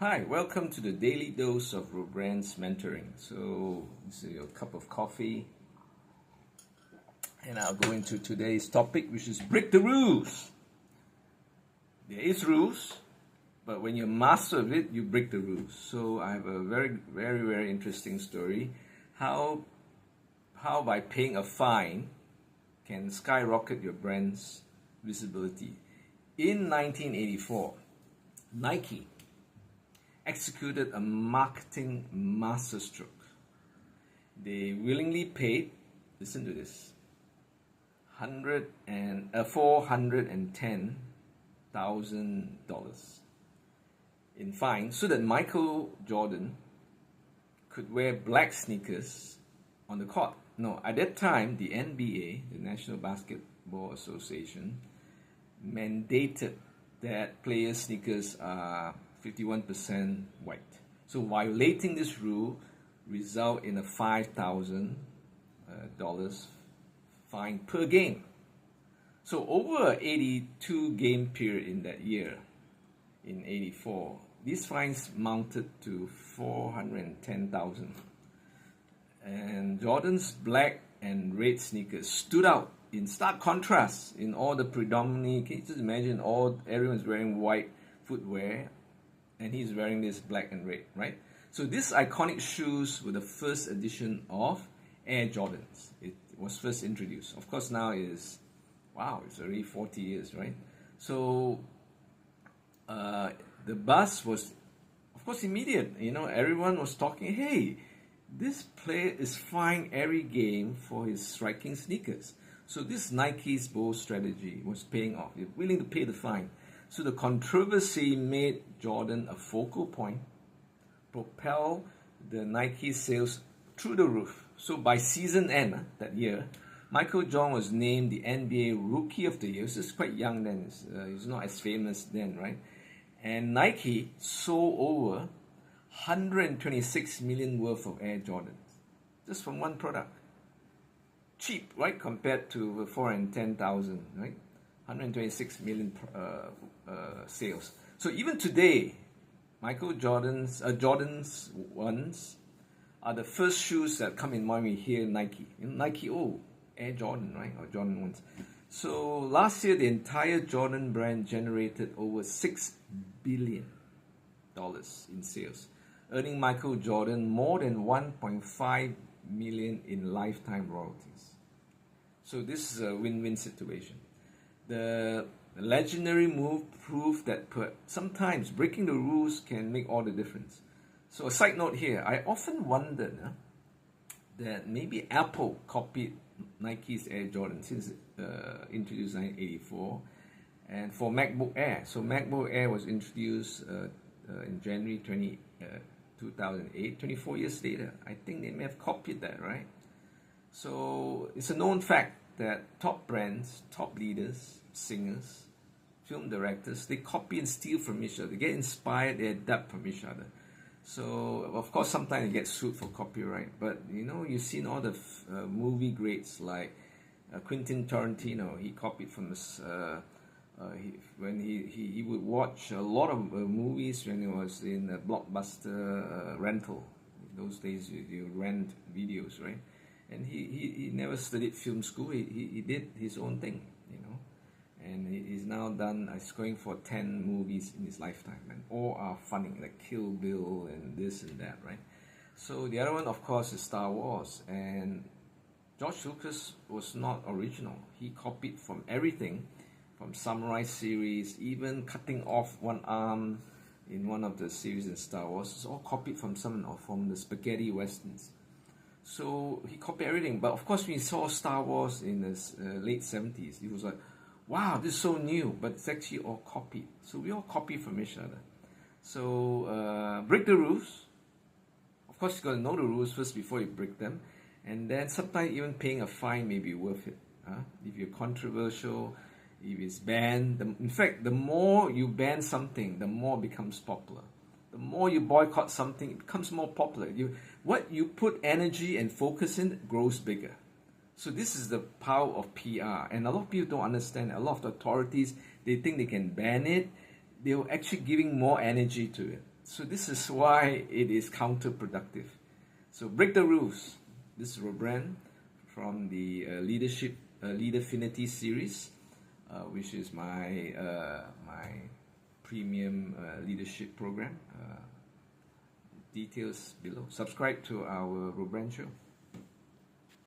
Hi, welcome to the daily dose of Robran's mentoring. So, this is your cup of coffee, and I'll go into today's topic, which is break the rules. There is rules, but when you're master of it, you break the rules. So, I have a very interesting story. How by paying a fine can skyrocket your brand's visibility. In 1984, Nike executed a marketing masterstroke. They willingly paid, listen to this, $410,000 in fine so that Michael Jordan could wear black sneakers on the court. No, at that time, the NBA, the National Basketball Association, mandated that players' sneakers are 51% white. So violating this rule result in a $5,000 fine per game. So over an 82 game period in that year, in 84, these fines mounted to 410,000. And Jordan's black and red sneakers stood out in stark contrast in all the predominantly, can you just imagine everyone's wearing white footwear and he's wearing this black and red, right? So these iconic shoes were the first edition of Air Jordans. It was first introduced. Of course now it's already 40 years, right? So the buzz was, of course, immediate. Everyone was talking, hey, this player is fine every game for his striking sneakers. So this Nike's bold strategy was paying off. They're willing to pay the fine. So the controversy made Jordan a focal point, propelled the Nike sales through the roof. So by season end that year, Michael Jordan was named the NBA Rookie of the Year. He was quite young then. He's not as famous then, right? And Nike sold over 126 million worth of Air Jordans just from one product. Cheap, right? Compared to 410,000, right? 126 million sales. So even today, Michael Jordan's ones are the first shoes that come in mind when we hear Nike. Nike, Air Jordan, right? Or Jordan ones. So last year, the entire Jordan brand generated over $6 billion in sales, earning Michael Jordan more than 1.5 million in lifetime royalties. So this is a win-win situation. The legendary move proved that sometimes breaking the rules can make all the difference. So a side note here, I often wondered that maybe Apple copied Nike's Air Jordan since introduced in 1984, and for MacBook Air. So MacBook Air was introduced in January 2008, 24 years later. I think they may have copied that, right? So it's a known fact that top brands, top leaders, singers, film directors, they copy and steal from each other. They get inspired, they adapt from each other. So, of course, sometimes they get sued for copyright. But, you've seen all the movie greats like Quentin Tarantino. He copied from this, when he would watch a lot of movies when he was in a Blockbuster rental. In those days, you rent videos, right? And he never studied film school. He did his own thing, and he's now he's going for 10 movies in his lifetime, and all are funny, like Kill Bill and this and that, right? So the other one, of course, is Star Wars, and George Lucas was not original. He copied from everything, from Samurai series, even cutting off one arm in one of the series in Star Wars. It's all copied from from the spaghetti westerns. So he copied everything. But of course, when he saw Star Wars in the late 70s, he was like, wow, this is so new, but it's actually all copied. So we all copy from each other. So break the rules. Of course, you got to know the rules first before you break them. And then sometimes even paying a fine may be worth it. If you're controversial, if it's banned. In fact, the more you ban something, the more it becomes popular. The more you boycott something, it becomes more popular. What you put energy and focus in grows bigger. So this is the power of PR, and a lot of people don't understand. A lot of the authorities, they think they can ban it. They're actually giving more energy to it. So this is why it is counterproductive. So break the rules. This is Robran from the Leaderfinity series, which is my premium leadership program. Details below. Subscribe to our Robran show.